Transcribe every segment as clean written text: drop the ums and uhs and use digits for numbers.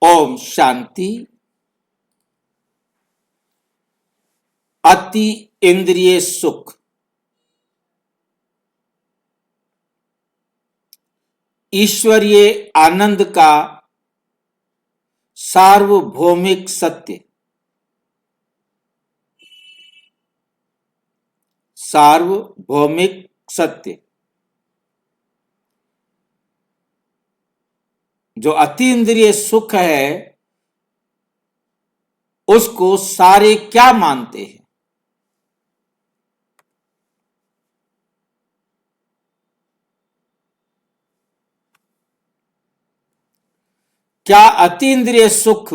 ओम शांति। अति इंद्रिय सुख ईश्वरीय आनंद का सार्वभौमिक सत्य। सार्वभौमिक सत्य जो अति इंद्रिय सुख है उसको सारे क्या मानते हैं? क्या अति इंद्रिय सुख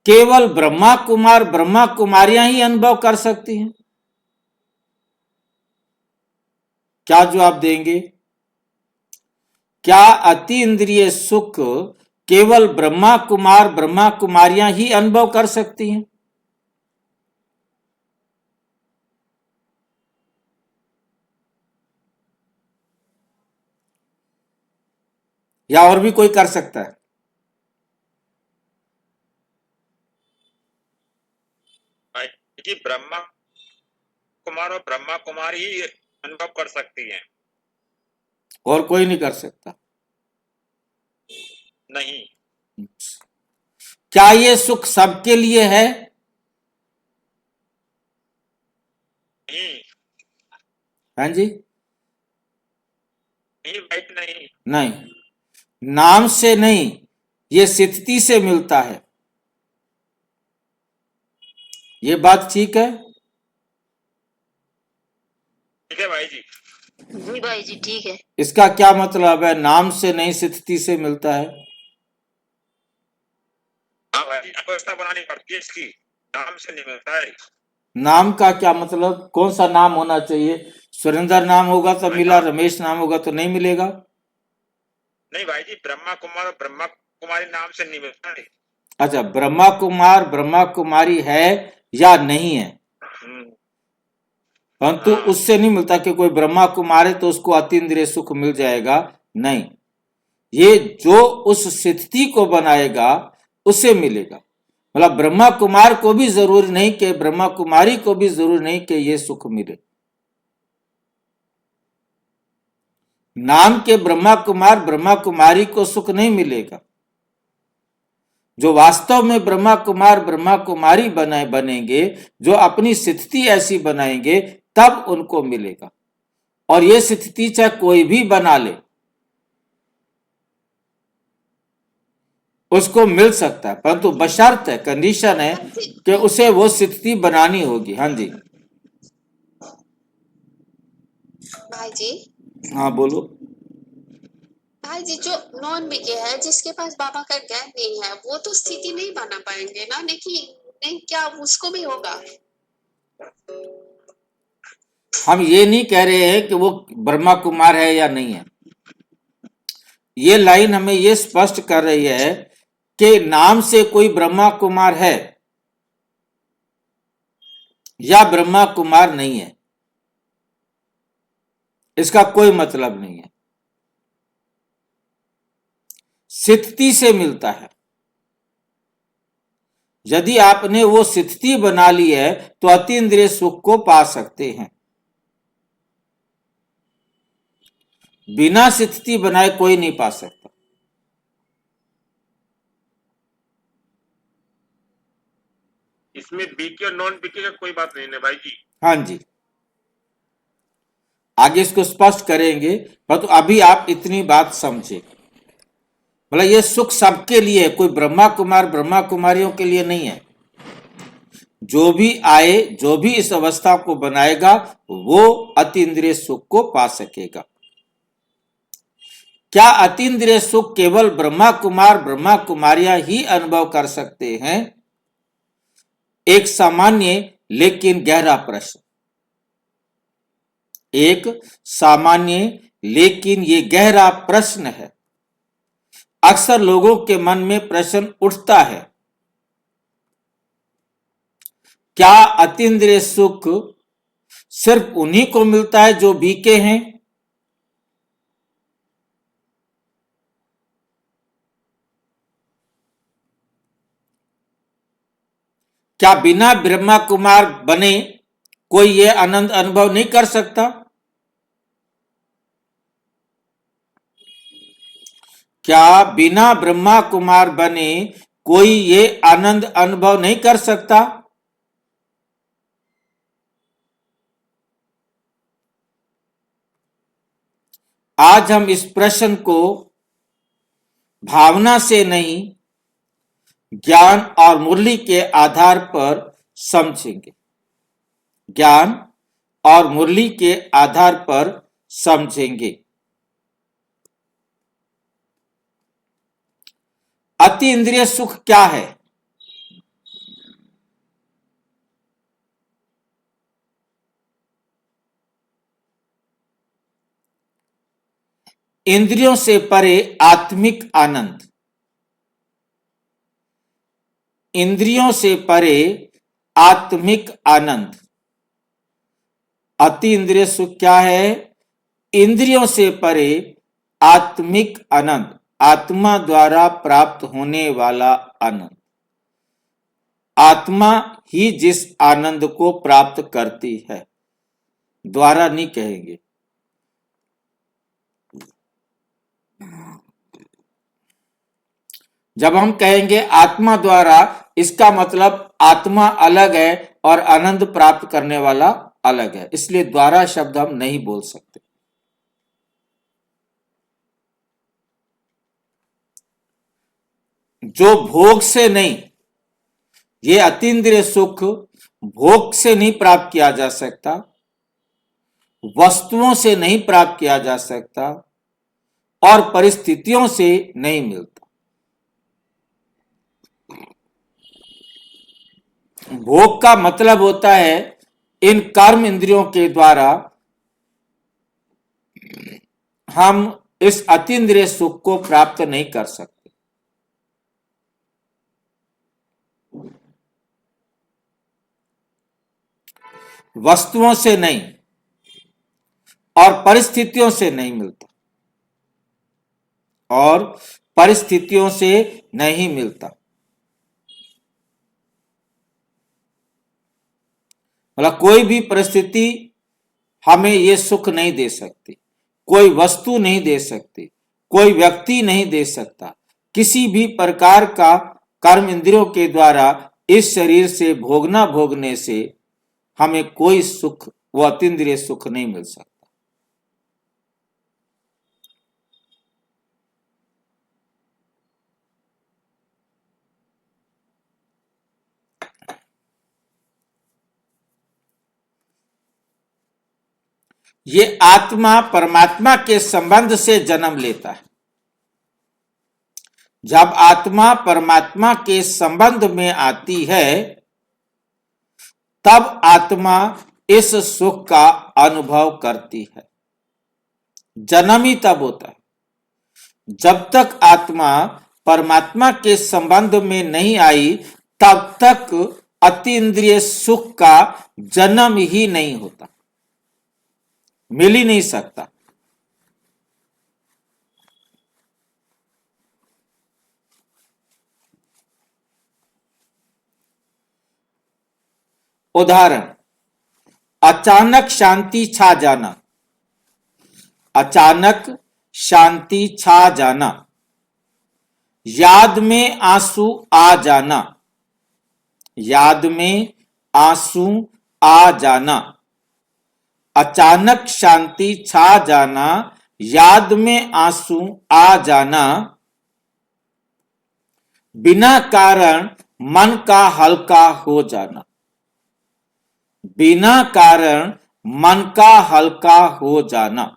केवल ब्रह्मा कुमार ब्रह्मा कुमारियां ही अनुभव कर सकती हैं? क्या जवाब देंगे? क्या अति इंद्रिय सुख केवल ब्रह्मा कुमार ब्रह्मा कुमारियां ही अनुभव कर सकती हैं? या और भी कोई कर सकता है? जी ब्रह्मा कुमार और ब्रह्मा कुमारी ही अनुभव कर सकती हैं, और कोई नहीं कर सकता? नहीं। क्या ये सुख सबके लिए है? नहीं। हाँ जी, नहीं भाई, नहीं। नहीं। नाम से नहीं, ये स्थिति से मिलता है। ये बात ठीक है? ठीक है भाई जी। जी भाई जी ठीक है। इसका क्या मतलब है? नाम से नहीं, स्थिति से मिलता है। हाँ भाई, व्यवस्था बनानी पड़ती है इसकी, नाम से नहीं मिलता है। नाम का क्या मतलब? कौन सा नाम होना चाहिए? सुरेंद्र नाम होगा तो मिला, रमेश नाम होगा तो नहीं मिलेगा। नहीं भाई जी, ब्रह्मा कुमार और ब्रह्मा कुमारी नाम से नहीं मिलता है। अच्छा, ब्रह्मा कुमार ब्रह्मा कुमारी है या नहीं है, परंतु उससे नहीं मिलता कि कोई ब्रह्मा कुमार है तो उसको अतीन्द्रिय सुख मिल जाएगा। नहीं, ये जो उस स्थिति को बनाएगा उसे मिलेगा। मतलब ब्रह्मा कुमार को भी जरूरी नहीं कि ब्रह्मा कुमारी को भी जरूरी नहीं कि ये सुख मिले। नाम के ब्रह्मा कुमार ब्रह्मा कुमारी को सुख नहीं मिलेगा। जो वास्तव में ब्रह्मा कुमार ब्रह्मा कुमारी बनेंगे, जो अपनी स्थिति ऐसी बनाएंगे, तब उनको मिलेगा। और ये स्थिति चाहे कोई भी बना ले, उसको मिल सकता है, परंतु बशर्त है, कंडीशन है कि उसे वो स्थिति बनानी होगी। हाँ जी, भाई जी। हाँ बोलो। भाई जी, जो नॉन बीके है, जिसके पास बाबा का ज्ञान नहीं है, वो तो स्थिति नहीं बना पाएंगे ना। नहीं, क्या उसको भी होगा? हम ये नहीं कह रहे हैं कि वो ब्रह्मा कुमार है या नहीं है। ये लाइन हमें ये स्पष्ट कर रही है कि नाम से कोई ब्रह्मा कुमार है या ब्रह्मा कुमार नहीं है, इसका कोई मतलब नहीं है। स्थिति से मिलता है। यदि आपने वो स्थिति बना ली है तो अतीन्द्रिय सुख को पा सकते हैं। बिना स्थिति बनाए कोई नहीं पा सकता। इसमें बीके और नॉन बीके का कोई बात नहीं है भाई जी। हाँ जी, आगे इसको स्पष्ट करेंगे, परंतु अभी आप इतनी बात समझे। मतलब ये सुख सबके लिए है, कोई ब्रह्मा कुमार ब्रह्मा कुमारियों के लिए नहीं है। जो भी आए, जो भी इस अवस्था को बनाएगा, वो अतीन्द्रिय सुख को पा सकेगा। क्या अतीन्द्रिय सुख केवल ब्रह्मा कुमार ब्रह्मा कुमारियां ही अनुभव कर सकते हैं? एक सामान्य लेकिन गहरा प्रश्न। एक सामान्य लेकिन ये गहरा प्रश्न है। अक्सर लोगों के मन में प्रश्न उठता है, क्या अतीन्द्रिय सुख सिर्फ उन्हीं को मिलता है जो बीके हैं? क्या बिना ब्रह्मा कुमार बने कोई ये आनंद अनुभव नहीं कर सकता? क्या बिना ब्रह्मा कुमार बने कोई ये आनंद अनुभव नहीं कर सकता? आज हम इस प्रश्न को भावना से नहीं, ज्ञान और मुरली के आधार पर समझेंगे। ज्ञान और मुरली के आधार पर समझेंगे। अति इंद्रिय सुख क्या है? इंद्रियों से परे आत्मिक आनंद। इंद्रियों से परे आत्मिक आनंद। अति इंद्रिय सुख क्या है? इंद्रियों से परे आत्मिक आनंद, आत्मा द्वारा प्राप्त होने वाला आनंद। आत्मा ही जिस आनंद को प्राप्त करती है, द्वारा नहीं कहेंगे। जब हम कहेंगे आत्मा द्वारा, इसका मतलब आत्मा अलग है और आनंद प्राप्त करने वाला अलग है, इसलिए द्वारा शब्द हम नहीं बोल सकते। जो भोग से नहीं, ये अतीन्द्रिय सुख भोग से नहीं प्राप्त किया जा सकता, वस्तुओं से नहीं प्राप्त किया जा सकता और परिस्थितियों से नहीं मिलता। भोग का मतलब होता है इन कर्म इंद्रियों के द्वारा हम इस अतीन्द्रिय सुख को प्राप्त नहीं कर सकते। वस्तुओं से नहीं और परिस्थितियों से नहीं मिलता, और परिस्थितियों से नहीं मिलता। मतलब कोई भी परिस्थिति हमें ये सुख नहीं दे सकती, कोई वस्तु नहीं दे सकती, कोई व्यक्ति नहीं दे सकता। किसी भी प्रकार का कर्म इंद्रियों के द्वारा इस शरीर से भोगने से हमें कोई सुख, वो अतीन्द्रिय सुख नहीं मिल सकता। ये आत्मा परमात्मा के संबंध से जन्म लेता है। जब आत्मा परमात्मा के संबंध में आती है, तब आत्मा इस सुख का अनुभव करती है। जन्म ही तब होता है। जब तक आत्मा परमात्मा के संबंध में नहीं आई, तब तक अतीन्द्रिय सुख का जन्म ही नहीं होता, मिल ही नहीं सकता। उदाहरण, अचानक शांति छा जाना। अचानक शांति छा जाना। याद में आंसू आ जाना। याद में आंसू आ जाना। अचानक शांति छा जाना, याद में आंसू आ जाना। बिना कारण मन का हल्का हो जाना। बिना कारण मन का हल्का हो जाना।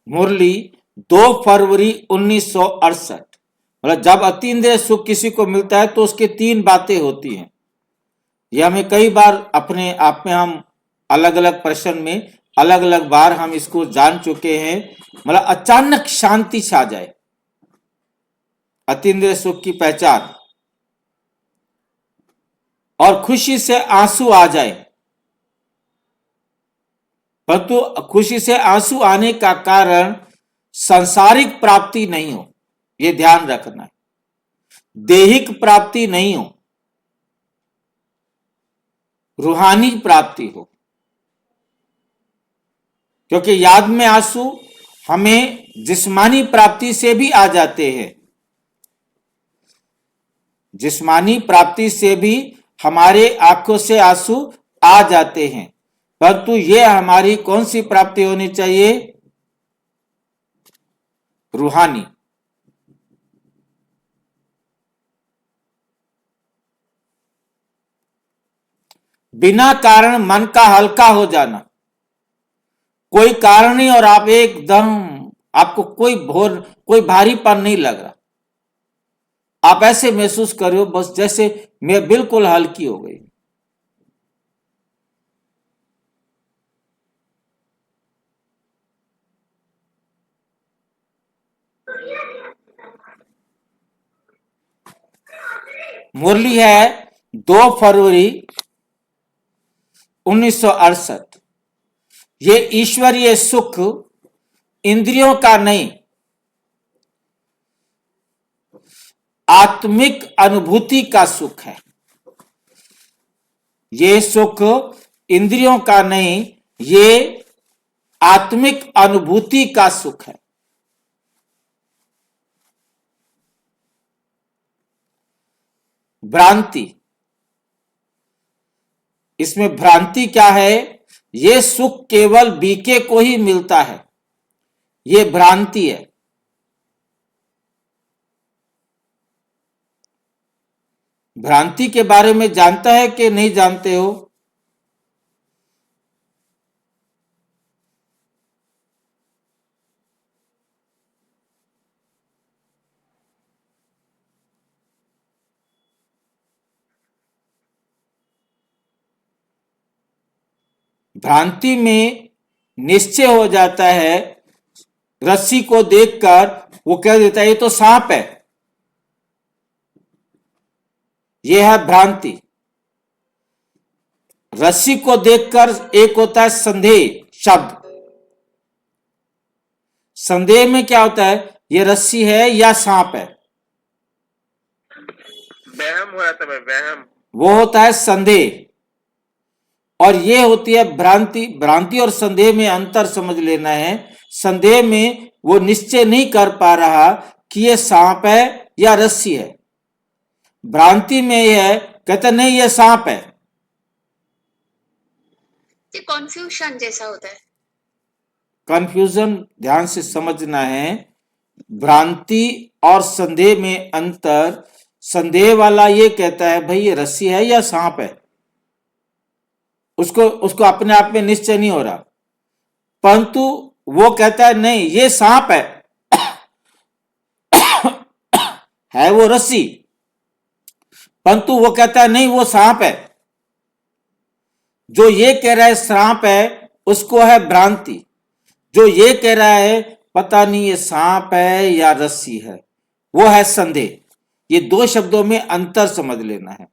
मुरली 2 फरवरी 1968। मतलब जब अतीन्द्रिय सुख किसी को मिलता है तो उसकी 3 बातें होती हैं। यह हमें कई बार अपने आप में हम अलग अलग प्रश्न में अलग अलग बार हम इसको जान चुके हैं। मतलब अचानक शांति छा जाए, अतीन्द्रिय सुख की पहचान। और खुशी से आंसू आ जाए, परंतु खुशी से आंसू आने का कारण सांसारिक प्राप्ति नहीं हो, यह ध्यान रखना है। दैहिक प्राप्ति नहीं हो, रूहानी प्राप्ति हो। क्योंकि याद में आंसू हमें जिस्मानी प्राप्ति से भी आ जाते हैं, जिस्मानी प्राप्ति से भी हमारे आंखों से आंसू आ जाते हैं, परंतु यह हमारी कौन सी प्राप्ति होनी चाहिए? रूहानी। बिना कारण मन का हल्का हो जाना, कोई कारण नहीं और आप एकदम, आपको कोई भारीपन नहीं लग रहा, आप ऐसे महसूस कर रहे हो बस जैसे मैं बिल्कुल हल्की हो गई। मुरली है 2 फरवरी 1968। ये ईश्वरीय सुख इंद्रियों का नहीं, आत्मिक अनुभूति का सुख है। ये सुख इंद्रियों का नहीं, ये आत्मिक अनुभूति का सुख है। भ्रांति, इसमें भ्रांति क्या है? ये सुख केवल बीके को ही मिलता है, ये भ्रांति है। भ्रांति के बारे में जानता है कि नहीं जानते हो? भ्रांति में निश्चय हो जाता है, रस्सी को देखकर वो कह देता है ये तो सांप है, यह है भ्रांति। रस्सी को देखकर एक होता है संदेह शब्द, संदेह में क्या होता है? ये रस्सी है या सांप है, वहम हो जाता है, वहम। वो होता है संदेह। और ये होती है भ्रांति। भ्रांति और संदेह में अंतर समझ लेना है। संदेह में वो निश्चय नहीं कर पा रहा कि ये सांप है या रस्सी है। भ्रांति में यह है, कहते नहीं ये सांप है। ये कॉन्फ्यूजन जैसा होता है। कंफ्यूजन ध्यान से समझना है। भ्रांति और संदेह में अंतर। संदेह वाला ये कहता है भाई ये रस्सी है या सांप है, उसको अपने आप में निश्चय नहीं हो रहा, परंतु वो कहता है नहीं ये सांप है वो रस्सी, परंतु वो कहता है नहीं वो सांप है। जो ये कह रहा है सांप है उसको है भ्रांति, जो ये कह रहा है पता नहीं ये सांप है या रस्सी है वो है संदेह। ये दो शब्दों में अंतर समझ लेना है।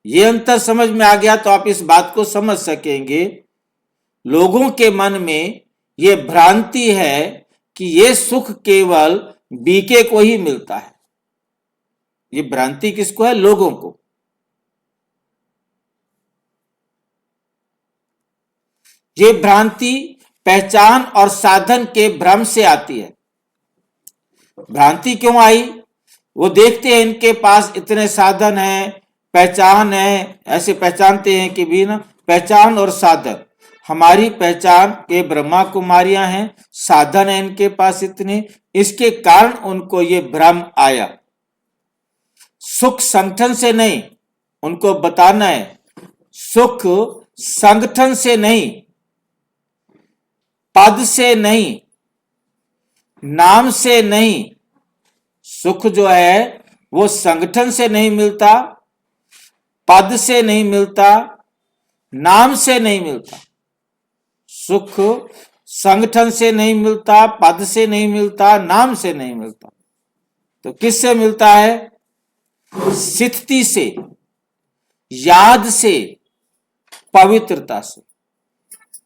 ये अंतर समझ में आ गया तो आप इस बात को समझ सकेंगे। लोगों के मन में ये भ्रांति है कि ये सुख केवल बीके को ही मिलता है। ये भ्रांति किसको है? लोगों को। ये भ्रांति पहचान और साधन के भ्रम से आती है। भ्रांति क्यों आई? वो देखते हैं इनके पास इतने साधन हैं, पहचान है, ऐसे पहचानते हैं कि भी ना पहचान और साधन। हमारी पहचान के ब्रह्मा कुमारियां हैं, साधन है इनके पास इतने, इसके कारण उनको ये भ्रम आया। सुख संगठन से नहीं, उनको बताना है सुख संगठन से नहीं, पद से नहीं, नाम से नहीं। सुख जो है वो संगठन से नहीं मिलता, पद से नहीं मिलता, नाम से नहीं मिलता। सुख संगठन से नहीं मिलता, पद से नहीं मिलता, नाम से नहीं मिलता। तो किससे मिलता है? स्थिति से। याद से, पवित्रता से,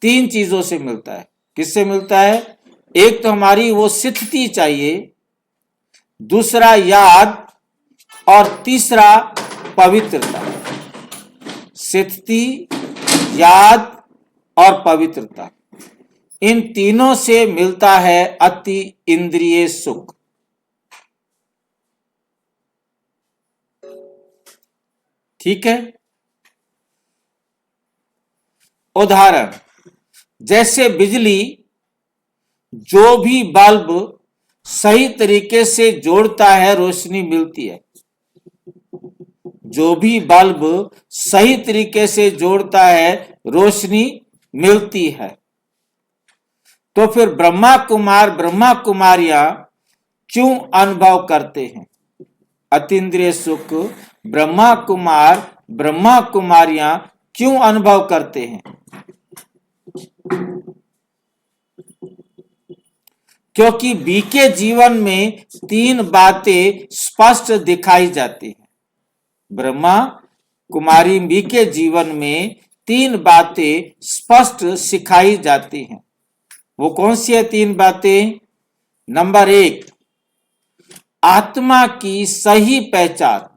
तीन चीजों से मिलता है। किससे मिलता है? एक तो हमारी वो स्थिति चाहिए, दूसरा याद, और तीसरा पवित्रता। स्थिति, याद और पवित्रता, इन तीनों से मिलता है अति इंद्रिय सुख। ठीक है। उदाहरण, जैसे बिजली, जो भी बल्ब सही तरीके से जोड़ता है रोशनी मिलती है। जो भी बल्ब सही तरीके से जोड़ता है रोशनी मिलती है। तो फिर ब्रह्मा कुमार ब्रह्मा कुमारियां क्यों अनुभव करते हैं अतीन्द्रिय सुख? ब्रह्मा कुमार ब्रह्मा कुमारियां क्यों अनुभव करते हैं? क्योंकि बीके जीवन में तीन बातें स्पष्ट दिखाई जाती हैं। ब्रह्मा कुमारी बीके जीवन में तीन बातें स्पष्ट सिखाई जाती हैं। वो कौन सी है तीन बातें? नंबर 1, आत्मा की सही पहचान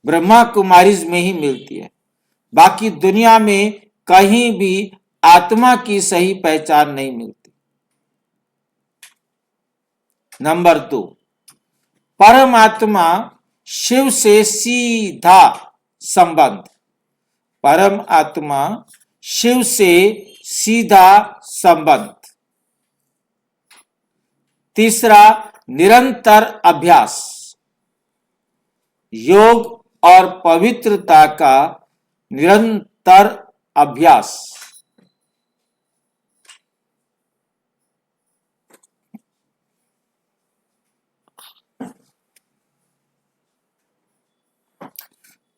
ब्रह्मा कुमारीज में ही मिलती है। बाकी दुनिया में कहीं भी आत्मा की सही पहचान नहीं मिलती। नंबर 2, परमात्मा शिव से सीधा संबंध। परम आत्मा शिव से सीधा संबंध। तीसरा, निरंतर अभ्यास, योग और पवित्रता का निरंतर अभ्यास।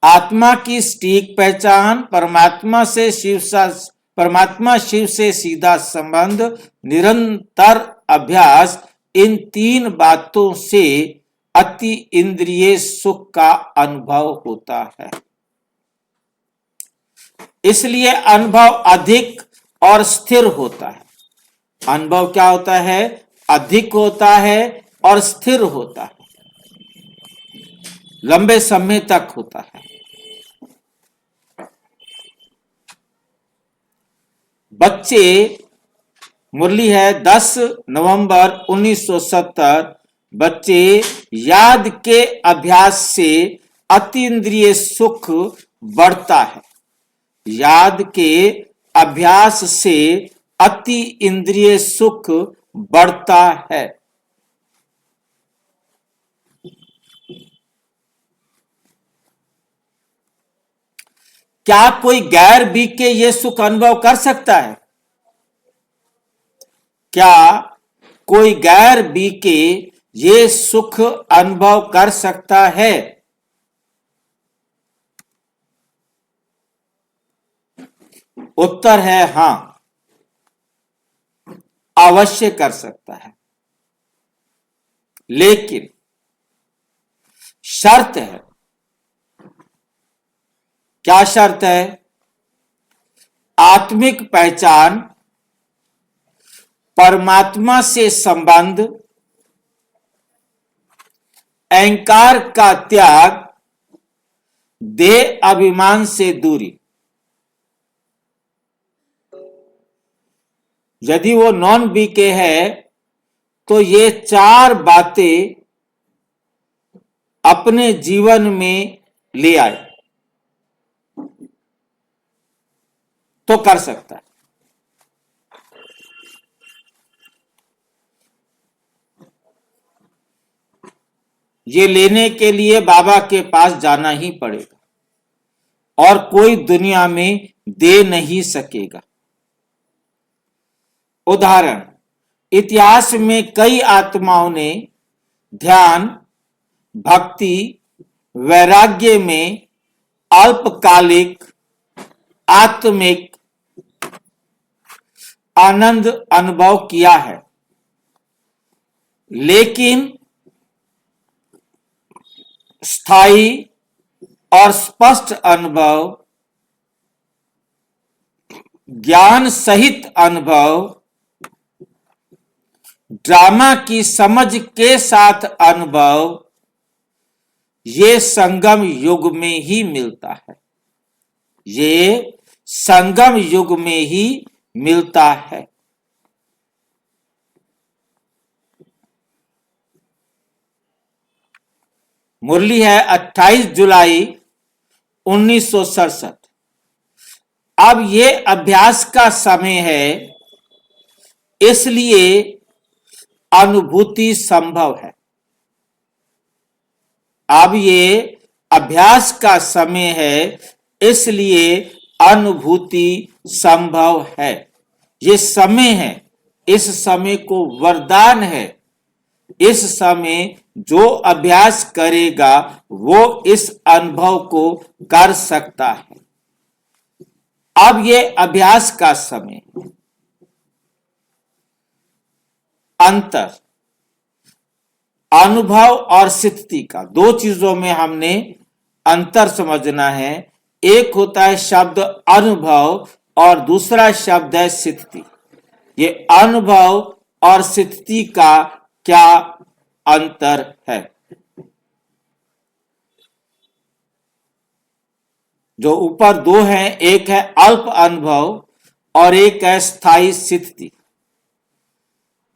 आत्मा की सटीक पहचान, परमात्मा शिव से सीधा संबंध, निरंतर अभ्यास, इन तीन बातों से अति इंद्रिय सुख का अनुभव होता है। इसलिए अनुभव अधिक और स्थिर होता है। अनुभव क्या होता है? अधिक होता है और स्थिर होता है, लंबे समय तक होता है। बच्चे, मुरली है 10 नवंबर 1970, बच्चे याद के अभ्यास से अतीन्द्रिय सुख बढ़ता है। याद के अभ्यास से अति इंद्रिय सुख बढ़ता है। क्या कोई गैर बीके ये सुख अनुभव कर सकता है? क्या कोई गैर बीके ये सुख अनुभव कर सकता है? उत्तर है हां, अवश्य कर सकता है। लेकिन शर्त है। क्या शर्त है? आत्मिक पहचान, परमात्मा से संबंध, अहंकार का त्याग, देह अभिमान से दूरी। यदि वो नॉन बीके है तो ये चार बातें अपने जीवन में ले आए तो कर सकता है। ये लेने के लिए बाबा के पास जाना ही पड़ेगा और कोई दुनिया में दे नहीं सकेगा। उदाहरण, इतिहास में कई आत्माओं ने ध्यान, भक्ति, वैराग्य में अल्पकालिक आत्मिक आनंद अनुभव किया है, लेकिन स्थायी और स्पष्ट अनुभव, ज्ञान सहित अनुभव, ड्रामा की समझ के साथ अनुभव, ये संगम युग में ही मिलता है। ये संगम युग में ही मिलता है। मुरली है 28 जुलाई 1967। अब ये अभ्यास का समय है, इसलिए अनुभूति संभव है। अब ये अभ्यास का समय है, इसलिए अनुभूति संभव है। ये समय है, इस समय को वरदान है। इस समय जो अभ्यास करेगा वो इस अनुभव को कर सकता है। अब ये अभ्यास का समय है। अंतर अनुभव और स्थिति का, दो चीजों में हमने अंतर समझना है। एक होता है शब्द अनुभव और दूसरा शब्द है स्थिति। ये अनुभव और स्थिति का क्या अंतर है? जो ऊपर दो हैं, एक है अल्प अनुभव और एक है स्थायी स्थिति।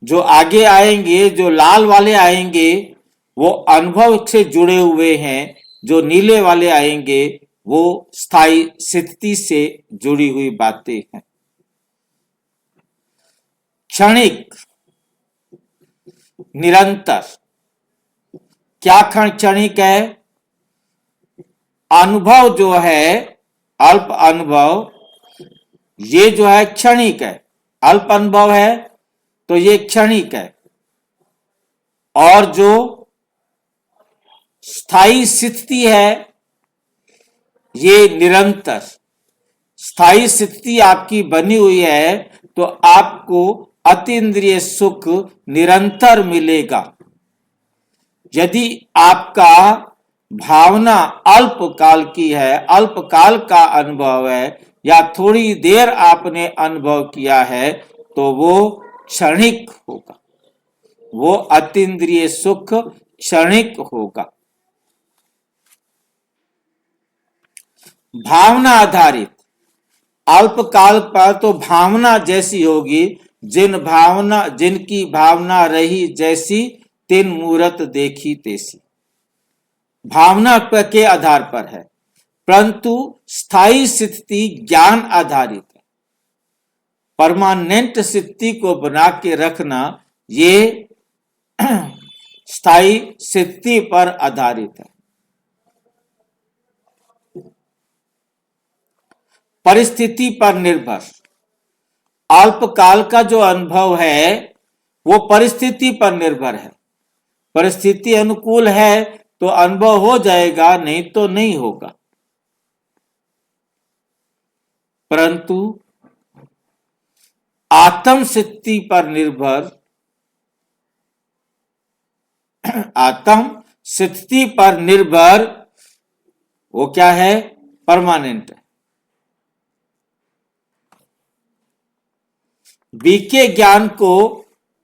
जो आगे आएंगे, जो लाल वाले आएंगे, वो अनुभव से जुड़े हुए हैं। जो नीले वाले आएंगे वो स्थायी स्थिति से जुड़ी हुई बातें हैं। क्षणिक, निरंतर। क्या क्षणिक है? अनुभव जो है, अल्प अनुभव, ये जो है क्षणिक है। अल्प अनुभव है तो ये क्षणिक है। और जो स्थायी स्थिति है ये निरंतर। स्थायी स्थिति आपकी बनी हुई है तो आपको अतीन्द्रिय सुख निरंतर मिलेगा। यदि आपका भावना अल्पकाल की है, अल्पकाल का अनुभव है या थोड़ी देर आपने अनुभव किया है, तो वो क्षणिक होगा। वो अतीन्द्रिय सुख क्षणिक होगा। भावना आधारित, अल्पकाल पर तो भावना जैसी होगी। जिनकी भावना रही जैसी, तिन मूरत देखी तैसी। भावना के आधार पर है, परंतु स्थायी स्थिति ज्ञान आधारित है। परमानेंट स्थिति को बना के रखना ये स्थायी स्थिति पर आधारित है। परिस्थिति पर निर्भर, अल्पकाल का जो अनुभव है वो परिस्थिति पर निर्भर है। परिस्थिति अनुकूल है तो अनुभव हो जाएगा, नहीं तो नहीं होगा। परंतु आत्म स्थिति पर निर्भर, आत्म स्थिति पर निर्भर वो क्या है? परमानेंट है। बीके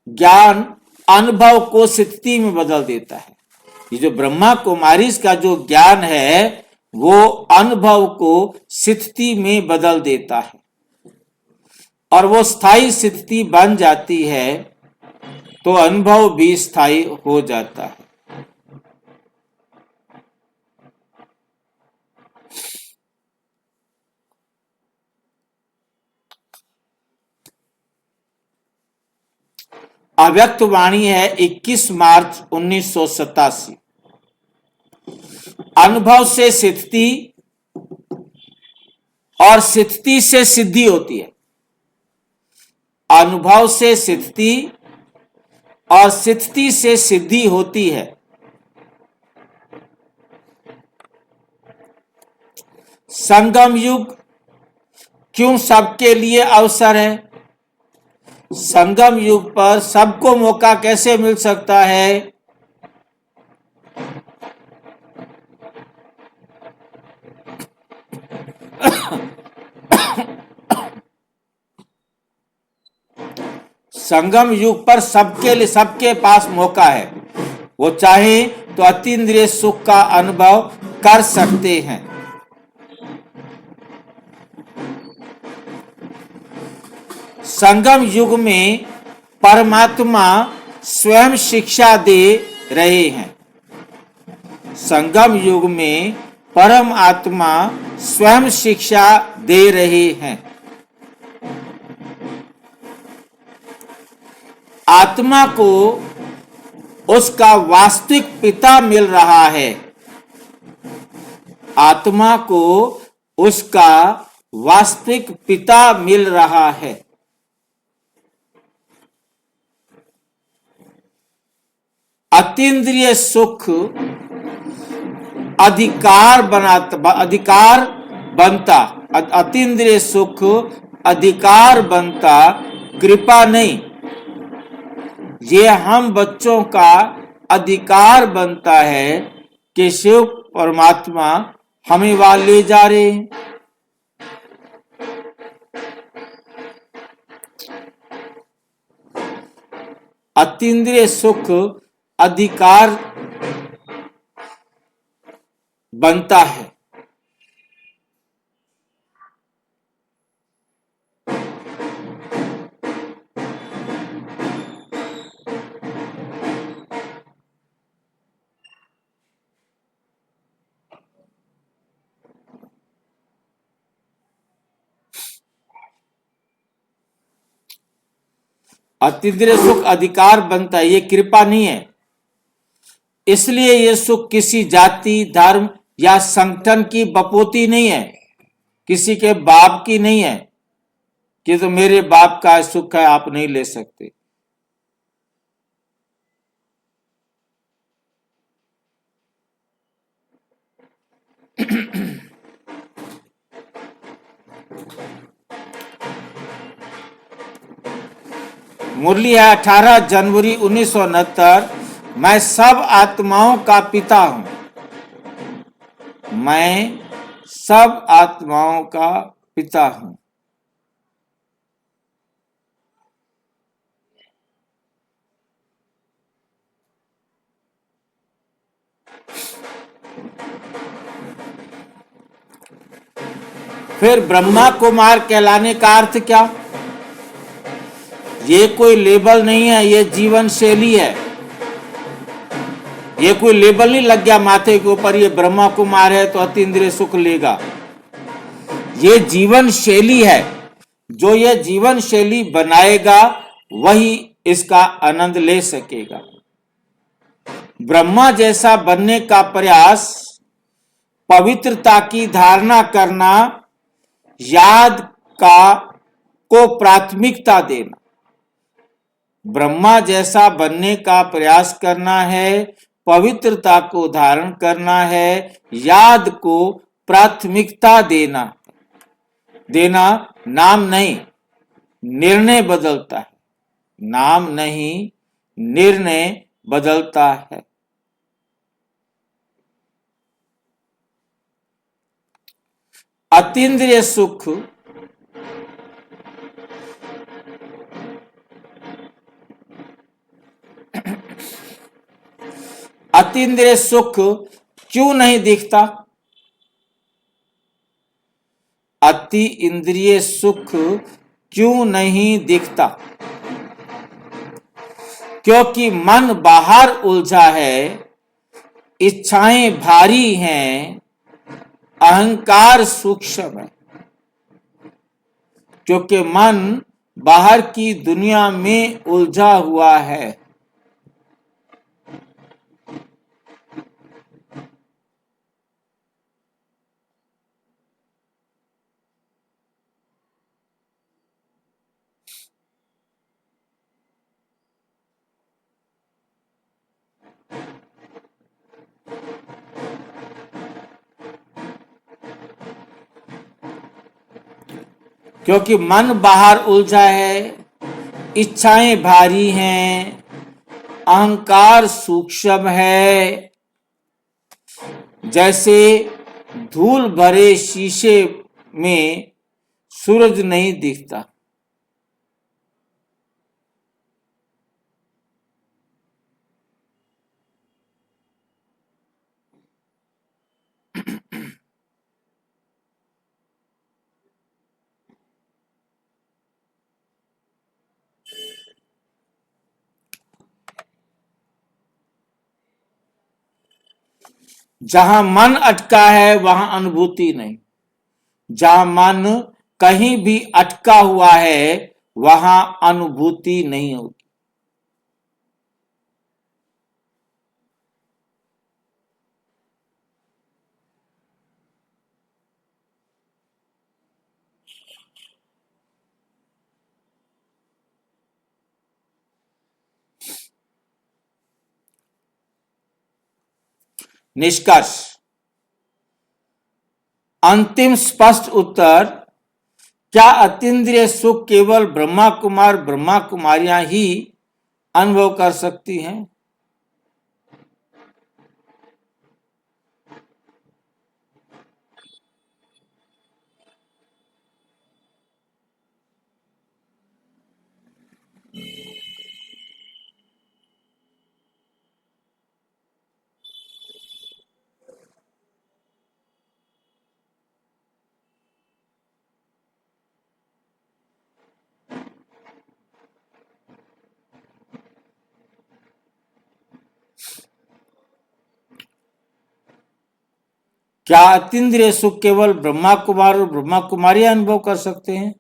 ज्ञान अनुभव को स्थिति में बदल देता है। ये जो ब्रह्मा कुमारी का जो ज्ञान है वो अनुभव को स्थिति में बदल देता है और वो स्थायी स्थिति बन जाती है, तो अनुभव भी स्थायी हो जाता है। अव्यक्त वाणी है 21 मार्च 1987। अनुभव से स्थिति और स्थिति से सिद्धि होती है। अनुभव से स्थिति और स्थिति से सिद्धि होती है। संगम युग क्यों सबके लिए अवसर है? संगम युग पर सबको मौका कैसे मिल सकता है? संगम युग पर सबके लिए, सबके पास मौका है, वो चाहे तो अतीन्द्रिय सुख का अनुभव कर सकते हैं। संगम युग में परमात्मा स्वयं शिक्षा दे रहे हैं। संगम युग में परम आत्मा स्वयं शिक्षा दे रहे हैं। आत्मा को उसका वास्तविक पिता मिल रहा है। आत्मा को उसका वास्तविक पिता मिल रहा है। अतीन्द्रिय सुख अधिकार बनता, अतीन्द्रिय सुख अधिकार बनता, कृपा नहीं। ये हम बच्चों का अधिकार बनता है कि शिव परमात्मा हमें वहां ले जा रहे हैं। अतीन्द्रिय सुख अधिकार बनता है। अतीन्द्रिय सुख अधिकार बनता है, ये कृपा नहीं है। इसलिए ये सुख किसी जाति, धर्म या संगठन की बपोती नहीं है, किसी के बाप की नहीं है कि तो मेरे बाप का सुख है, आप नहीं ले सकते। मुरली है 18 जनवरी 1969। मैं सब आत्माओं का पिता हूं। मैं सब आत्माओं का पिता हूं। फिर ब्रह्मा कुमार कहलाने का अर्थ क्या? ये कोई लेबल नहीं है, ये जीवन शैली है। ये कोई लेबल नहीं लग गया माथे के ऊपर, ये ब्रह्मा कुमार है तो अतीन्द्रिय सुख लेगा। ये जीवन शैली है। जो ये जीवन शैली बनाएगा वही इसका आनंद ले सकेगा। ब्रह्मा जैसा बनने का प्रयास, पवित्रता की धारणा करना, याद को प्राथमिकता देना। ब्रह्मा जैसा बनने का प्रयास करना है, पवित्रता को धारण करना है, याद को प्राथमिकता देना नाम नहीं, निर्णय बदलता है। नाम नहीं, निर्णय बदलता है। अतीन्द्रिय सुख अतीन्द्रिय सुख क्यों नहीं दिखता? अति इंद्रिय सुख क्यों नहीं दिखता? क्योंकि मन बाहर उलझा है, इच्छाएं भारी हैं, अहंकार सूक्ष्म है। क्योंकि मन बाहर की दुनिया में उलझा हुआ है। क्योंकि मन बाहर उलझा है, इच्छाएं भारी हैं, अहंकार सूक्ष्म है। जैसे धूल भरे शीशे में सूरज नहीं दिखता। जहां मन अटका है वहां अनुभूति नहीं, जहां मन कहीं भी अटका हुआ है वहां अनुभूति नहीं होगी। निष्कर्ष, अंतिम स्पष्ट उत्तर, क्या अतीन्द्रिय सुख केवल ब्रह्मा कुमार ब्रह्मा कुमारियां ही अनुभव कर सकती हैं? क्या अतीन्द्रिय सुख केवल ब्रह्मा कुमार और ब्रह्मा कुमारी अनुभव कर सकते हैं?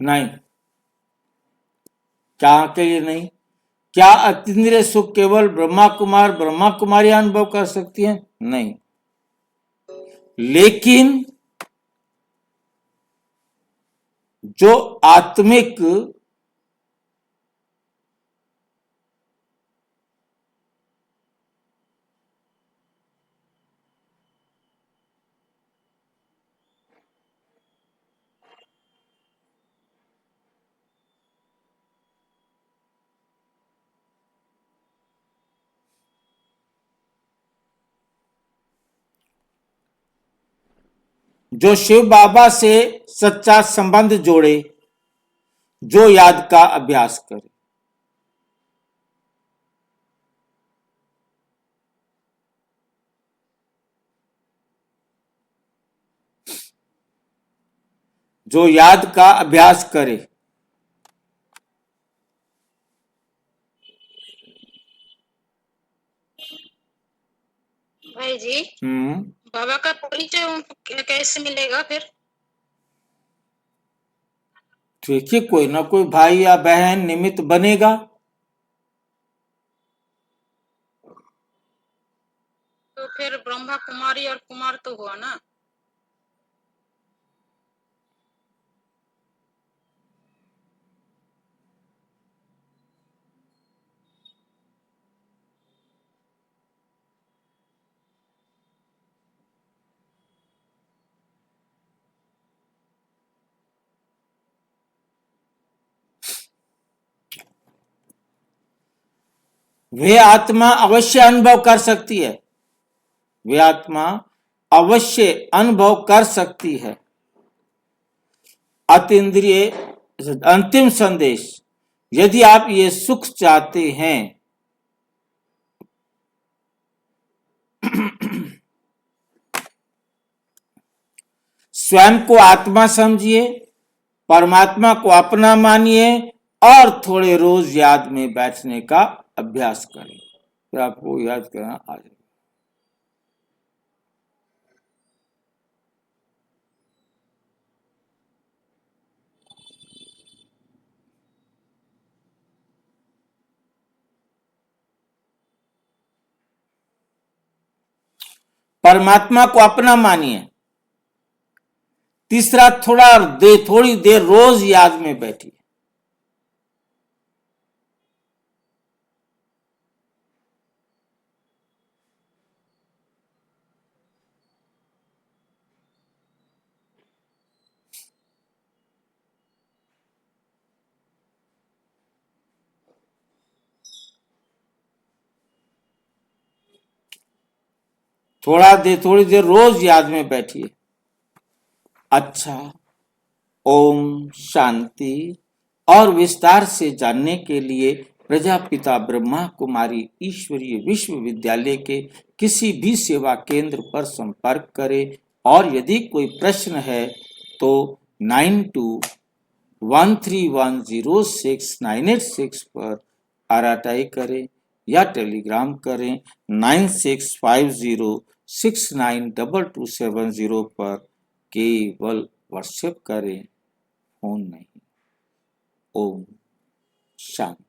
नहीं। क्या के लिए नहीं? क्या अतीन्द्रिय सुख केवल ब्रह्मा कुमार ब्रह्मा कुमारी अनुभव कर सकती हैं? नहीं। लेकिन जो आत्मिक जो शिव बाबा से सच्चा संबंध जोड़े, जो याद का अभ्यास करे, जो याद का अभ्यास करे, भाई जी, हम्म, बाबा का परिचय उनको कैसे मिलेगा फिर? देखिए कोई ना कोई भाई या बहन निमित्त बनेगा। तो फिर ब्रह्मा कुमारी और कुमार तो हुआ ना। वे आत्मा अवश्य अनुभव कर सकती है, वे आत्मा अवश्य अनुभव कर सकती है। अतीन्द्रिय अंतिम संदेश, यदि आप ये सुख चाहते हैं स्वयं को आत्मा समझिए, परमात्मा को अपना मानिए और थोड़े रोज याद में बैठने का अभ्यास करें, फिर आपको याद करना आ जाएगा। परमात्मा को अपना मानिए। तीसरा, थोड़ी देर रोज याद में बैठिए। थोड़ी देर रोज याद में बैठिए। अच्छा, ओम शांति। और विस्तार से जानने के लिए प्रजापिता ब्रह्मा कुमारी ईश्वरीय विश्वविद्यालय के किसी भी सेवा केंद्र पर संपर्क करें और यदि कोई प्रश्न है तो 9213106986 पर आरटीआई करें या टेलीग्राम करें 9650692270 पर। केवल व्हाट्सएप करें, फोन नहीं। ओम शांति।